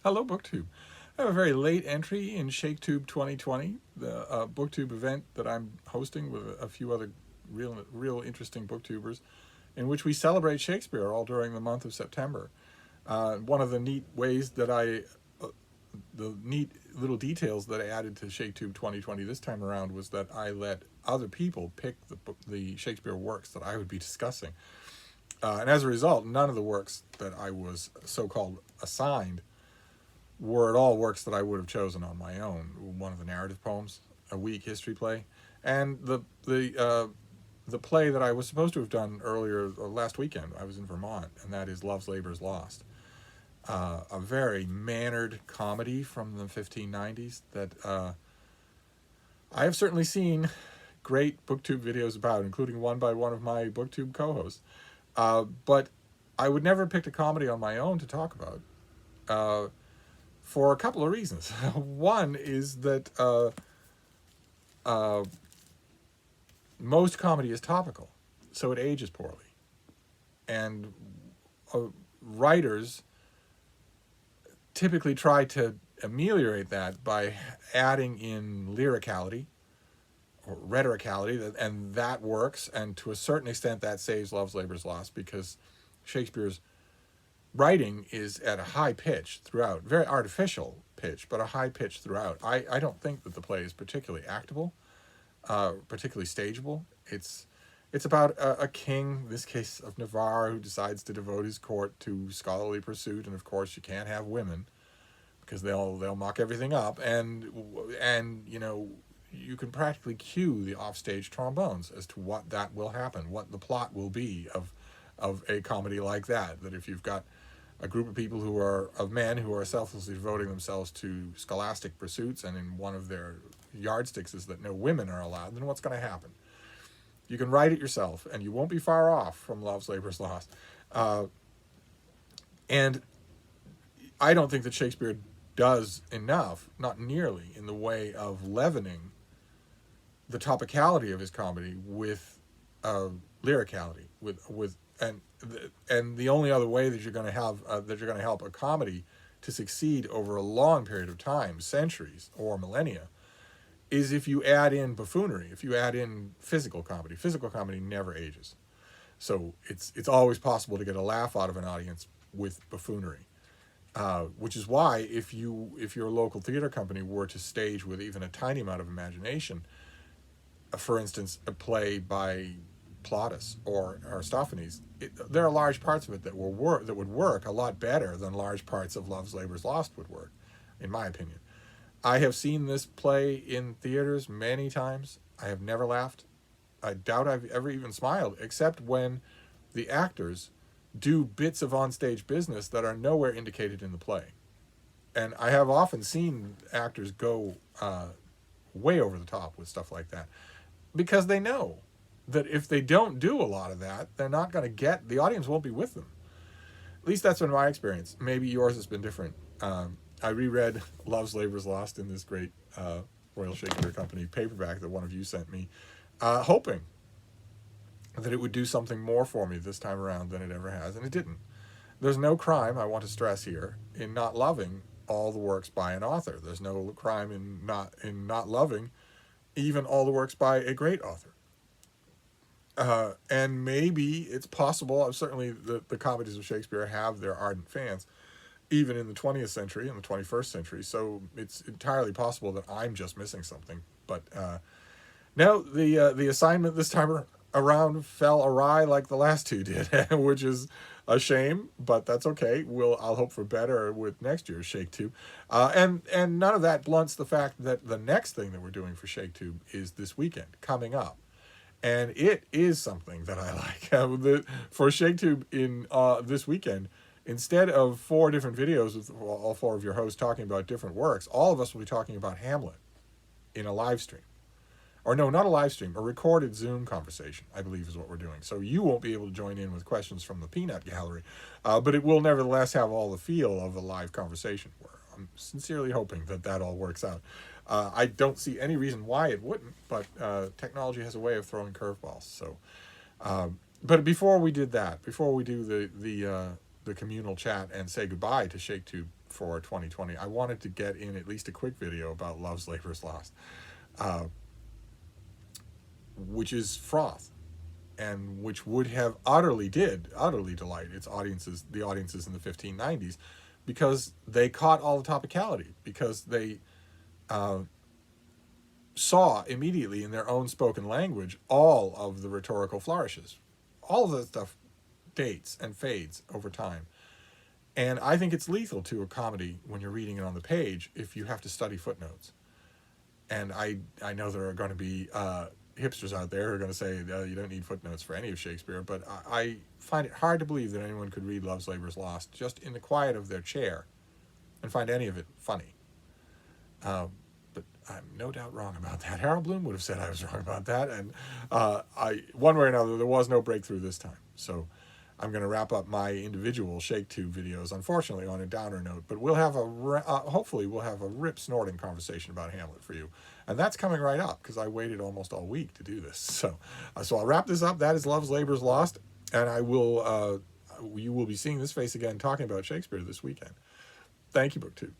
Hello, BookTube. I have a very late entry in Shaketube 2020, the BookTube event that I'm hosting with a few other real interesting BookTubers, in which we celebrate Shakespeare all during the month of September. One of the neat ways that the neat little details that I added to Shaketube 2020 this time around was that I let other people pick the Shakespeare works that I would be discussing. And as a result, none of the works that I was so-called assigned were at all works that I would have chosen on my own. One of the narrative poems, a weak history play, and the play that I was supposed to have done earlier last weekend. I was in Vermont, and that is Love's Labour's Lost, a very mannered comedy from the 1590s that I have certainly seen great BookTube videos about, including one by one of my BookTube co-hosts. But I would never have picked a comedy on my own to talk about. For a couple of reasons. One is that most comedy is topical, so it ages poorly. And writers typically try to ameliorate that by adding in lyricality or rhetoricality, and that works, and to a certain extent that saves Love's Labour's Lost, because Shakespeare's writing is at a high pitch throughout, very artificial pitch, but a high pitch throughout. I don't think that the play is particularly actable, particularly stageable. It's about a king, in this case of Navarre, who decides to devote his court to scholarly pursuit, and of course you can't have women because they'll muck everything up, and you know, you can practically cue the offstage trombones as to what that will happen, what the plot will be of a comedy like that. That if you've got a group of people of men who are selflessly devoting themselves to scholastic pursuits, and in one of their yardsticks is that no women are allowed, then what's going to happen? You can write it yourself, and you won't be far off from Love's Labour's Lost. And I don't think that Shakespeare does enough, not nearly, in the way of leavening the topicality of his comedy with lyricality, and the only other way that you're going to have that you're going to help a comedy to succeed over a long period of time, centuries or millennia, is if you add in buffoonery, if you add in physical comedy. Physical comedy never ages, so it's always possible to get a laugh out of an audience with buffoonery. Which is why if your local theater company were to stage with even a tiny amount of imagination, for instance, a play by Plautus or Aristophanes, there are large parts of it that would work a lot better than large parts of Love's Labour's Lost would work, in my opinion. I have seen this play in theaters many times. I have never laughed. I doubt I've ever even smiled, except when the actors do bits of onstage business that are nowhere indicated in the play. And I have often seen actors go way over the top with stuff like that, because they know that if they don't do a lot of that, they're not going to get, the audience won't be with them. At least that's been my experience. Maybe yours has been different. I reread Love's Labour's Lost in this great Royal Shakespeare Company paperback that one of you sent me, hoping that it would do something more for me this time around than it ever has, and it didn't. There's no crime, I want to stress here, in not loving all the works by an author. There's no crime in not loving even all the works by a great author. And maybe it's possible, certainly the comedies of Shakespeare have their ardent fans, even in the 20th century and the 21st century, so it's entirely possible that I'm just missing something. But no, the assignment this time around fell awry like the last two did, which is a shame, but that's okay. I'll hope for better with next year's Shaketube. And none of that blunts the fact that the next thing that we're doing for Shaketube is this weekend, coming up. And it is something that I like. For Shaketube in this weekend, instead of 4 different videos with all 4 of your hosts talking about different works, all of us will be talking about Hamlet in a live stream. Or no, not a live stream, a recorded Zoom conversation, I believe is what we're doing. So you won't be able to join in with questions from the peanut gallery, but it will nevertheless have all the feel of a live conversation. I'm sincerely hoping that all works out. I don't see any reason why it wouldn't, but technology has a way of throwing curveballs. So, but before we do the communal chat and say goodbye to Shaketube for 2020, I wanted to get in at least a quick video about Love's Labour's Lost, which is froth, and which would have utterly delight its audiences, the audiences in the 1590s, because they caught all the topicality, because they saw immediately in their own spoken language all of the rhetorical flourishes. All of that stuff dates and fades over time. And I think it's lethal to a comedy when you're reading it on the page if you have to study footnotes. And I know there are going to be hipsters out there who are going to say you don't need footnotes for any of Shakespeare, but I find it hard to believe that anyone could read Love's Labour's Lost just in the quiet of their chair and find any of it funny. But I'm no doubt wrong about that. Harold Bloom would have said I was wrong about that, and one way or another, there was no breakthrough this time. So I'm going to wrap up my individual Shaketube videos, unfortunately, on a downer note. But we'll have hopefully we'll have a rip-snorting conversation about Hamlet for you, and that's coming right up because I waited almost all week to do this. So I'll wrap this up. That is Love's Labour's Lost, and I will you will be seeing this face again talking about Shakespeare this weekend. Thank you, BookTube.